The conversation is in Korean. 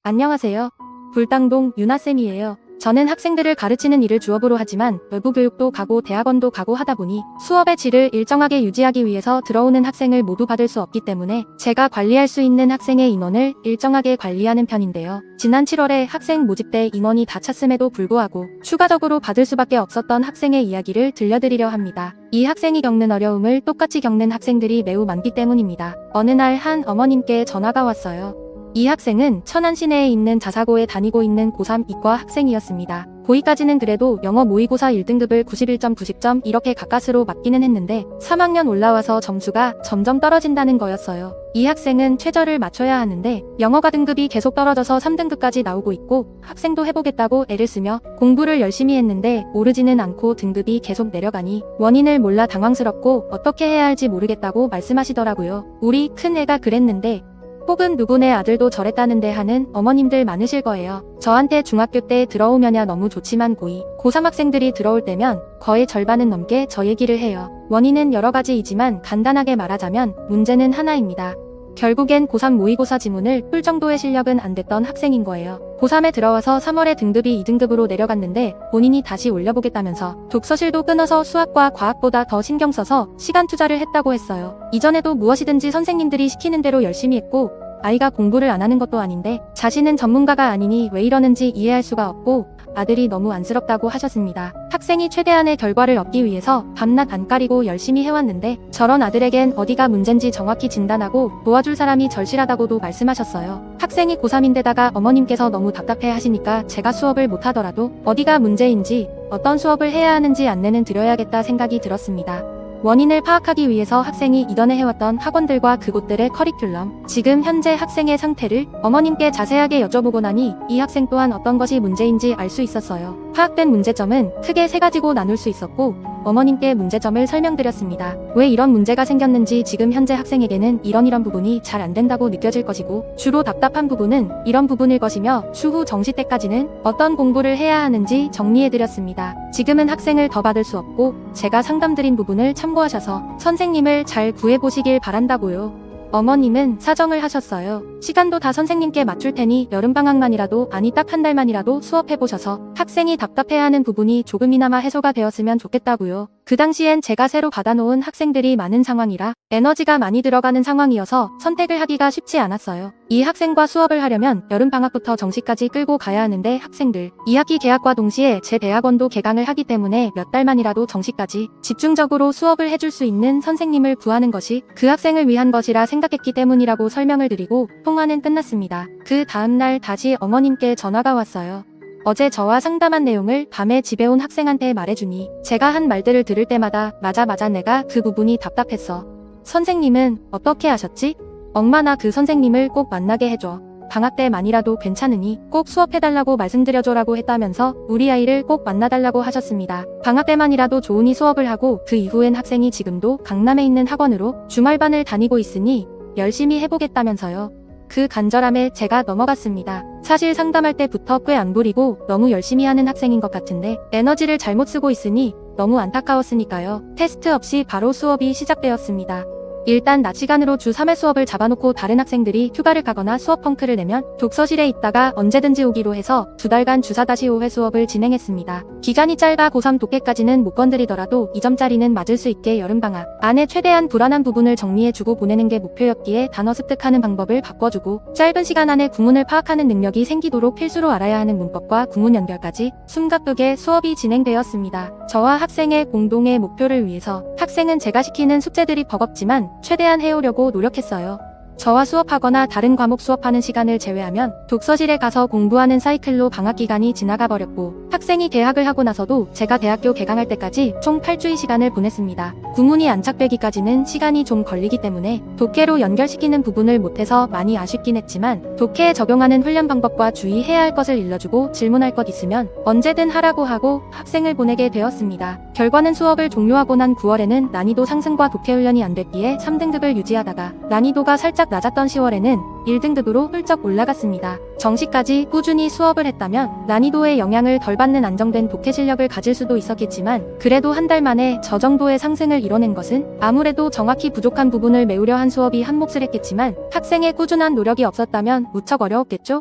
안녕하세요. 불당동 유나쌤이에요. 저는 학생들을 가르치는 일을 주업으로 하지만 외부 교육도 가고 대학원도 가고 하다 보니 수업의 질을 일정하게 유지하기 위해서 들어오는 학생을 모두 받을 수 없기 때문에 제가 관리할 수 있는 학생의 인원을 일정하게 관리하는 편인데요. 지난 7월에 학생 모집대 인원이 다 찼음에도 불구하고 추가적으로 받을 수밖에 없었던 학생의 이야기를 들려드리려 합니다. 이 학생이 겪는 어려움을 똑같이 겪는 학생들이 매우 많기 때문입니다. 어느 날 한 어머님께 전화가 왔어요. 이 학생은 천안 시내에 있는 자사고에 다니고 있는 고3 이과 학생이었습니다. 고2까지는 그래도 영어 모의고사 1등급을 91점, 90점 이렇게 가까스로 맞기는 했는데 3학년 올라와서 점수가 점점 떨어진다는 거였어요. 이 학생은 최저를 맞춰야 하는데 영어가 등급이 계속 떨어져서 3등급까지 나오고 있고 학생도 해보겠다고 애를 쓰며 공부를 열심히 했는데 오르지는 않고 등급이 계속 내려가니 원인을 몰라 당황스럽고 어떻게 해야 할지 모르겠다고 말씀하시더라고요. 우리 큰애가 그랬는데 혹은 누구네 아들도 저랬다는데 하는 어머님들 많으실 거예요. 저한테 중학교 때 들어오면야 너무 좋지만 고2, 고3 학생들이 들어올 때면 거의 절반은 넘게 저 얘기를 해요. 원인은 여러 가지이지만 간단하게 말하자면 문제는 하나입니다. 결국엔 고3 모의고사 지문을 풀 정도의 실력은 안 됐던 학생인 거예요. 고3에 들어와서 3월에 등급이 2등급으로 내려갔는데 본인이 다시 올려보겠다면서 독서실도 끊어서 수학과 과학보다 더 신경 써서 시간 투자를 했다고 했어요. 이전에도 무엇이든지 선생님들이 시키는 대로 열심히 했고 아이가 공부를 안 하는 것도 아닌데 자신은 전문가가 아니니 왜 이러는지 이해할 수가 없고 아들이 너무 안쓰럽다고 하셨습니다. 학생이 최대한의 결과를 얻기 위해서 밤낮 안 가리고 열심히 해왔는데 저런 아들에겐 어디가 문제인지 정확히 진단하고 도와줄 사람이 절실하다고도 말씀하셨어요. 학생이 고3인데다가 어머님께서 너무 답답해 하시니까 제가 수업을 못하더라도 어디가 문제인지 어떤 수업을 해야 하는지 안내는 드려야겠다 생각이 들었습니다. 원인을 파악하기 위해서 학생이 이전에 해왔던 학원들과 그곳들의 커리큘럼, 지금 현재 학생의 상태를 어머님께 자세하게 여쭤보고 나니 이 학생 또한 어떤 것이 문제인지 알 수 있었어요. 파악된 문제점은 크게 3가지고 나눌 수 있었고 어머님께 문제점을 설명드렸습니다. 왜 이런 문제가 생겼는지 지금 현재 학생에게는 이런 부분이 잘 안 된다고 느껴질 것이고 주로 답답한 부분은 이런 부분일 것이며 추후 정시 때까지는 어떤 공부를 해야 하는지 정리해드렸습니다. 지금은 학생을 더 받을 수 없고 제가 상담드린 부분을 참고하셔서 선생님을 잘 구해보시길 바란다고요. 어머님은 사정을 하셨어요. 시간도 다 선생님께 맞출 테니 여름방학만이라도 아니 딱 한 달만이라도 수업해보셔서 학생이 답답해하는 부분이 조금이나마 해소가 되었으면 좋겠다고요. 그 당시엔 제가 새로 받아놓은 학생들이 많은 상황이라 에너지가 많이 들어가는 상황이어서 선택을 하기가 쉽지 않았어요. 이 학생과 수업을 하려면 여름방학부터 정시까지 끌고 가야 하는데 학생들 2학기 개학과 동시에 제 대학원도 개강을 하기 때문에 몇 달만이라도 정시까지 집중적으로 수업을 해줄 수 있는 선생님을 구하는 것이 그 학생을 위한 것이라 생각했기 때문이라고 설명을 드리고 통화는 끝났습니다. 그 다음날 다시 어머님께 전화가 왔어요. 어제 저와 상담한 내용을 밤에 집에 온 학생한테 말해주니 제가 한 말들을 들을 때마다 맞아 내가 그 부분이 답답했어. 선생님은 어떻게 하셨지? 엄마 나 그 선생님을 꼭 만나게 해줘. 방학 때만이라도 괜찮으니 꼭 수업해달라고 말씀드려줘라고 했다면서 우리 아이를 꼭 만나달라고 하셨습니다. 방학 때만이라도 좋으니 수업을 하고 그 이후엔 학생이 지금도 강남에 있는 학원으로 주말반을 다니고 있으니 열심히 해보겠다면서요. 그 간절함에 제가 넘어갔습니다. 사실 상담할 때부터 꽤 안 부리고 너무 열심히 하는 학생인 것 같은데 에너지를 잘못 쓰고 있으니 너무 안타까웠으니까요. 테스트 없이 바로 수업이 시작되었습니다. 일단 낮 시간으로 주 3회 수업을 잡아놓고 다른 학생들이 휴가를 가거나 수업 펑크를 내면 독서실에 있다가 언제든지 오기로 해서 2달간 주 4-5회 수업을 진행했습니다. 기간이 짧아 고3 독해까지는 못 건드리더라도 2점짜리는 맞을 수 있게 여름방학 안에 최대한 불안한 부분을 정리해주고 보내는 게 목표였기에 단어 습득하는 방법을 바꿔주고 짧은 시간 안에 구문을 파악하는 능력이 생기도록 필수로 알아야 하는 문법과 구문 연결까지 숨가쁘게 수업이 진행되었습니다. 저와 학생의 공동의 목표를 위해서 학생은 제가 시키는 숙제들이 버겁지만 최대한 해오려고 노력했어요. 저와 수업하거나 다른 과목 수업하는 시간을 제외하면 독서실에 가서 공부하는 사이클로 방학 기간이 지나가 버렸고 학생이 대학을 하고 나서도 제가 대학교 개강할 때까지 총 8주의 시간을 보냈습니다. 구문이 안착되기까지는 시간이 좀 걸리기 때문에 독해로 연결시키는 부분을 못해서 많이 아쉽긴 했지만 독해에 적용하는 훈련 방법과 주의해야 할 것을 일러주고 질문할 것 있으면 언제든 하라고 하고 학생을 보내게 되었습니다. 결과는 수업을 종료하고 난 9월에는 난이도 상승과 독해 훈련이 안 됐기에 3등급을 유지하다가 난이도가 살짝 낮았던 10월에는 1등급으로 훌쩍 올라갔습니다. 정시까지 꾸준히 수업을 했다면 난이도에 영향을 덜 받는 안정된 독해 실력을 가질 수도 있었겠지만 그래도 한 달 만에 저 정도의 상승을 이뤄낸 것은 아무래도 정확히 부족한 부분을 메우려 한 수업이 한 몫을 했겠지만 학생의 꾸준한 노력이 없었다면 무척 어려웠겠죠?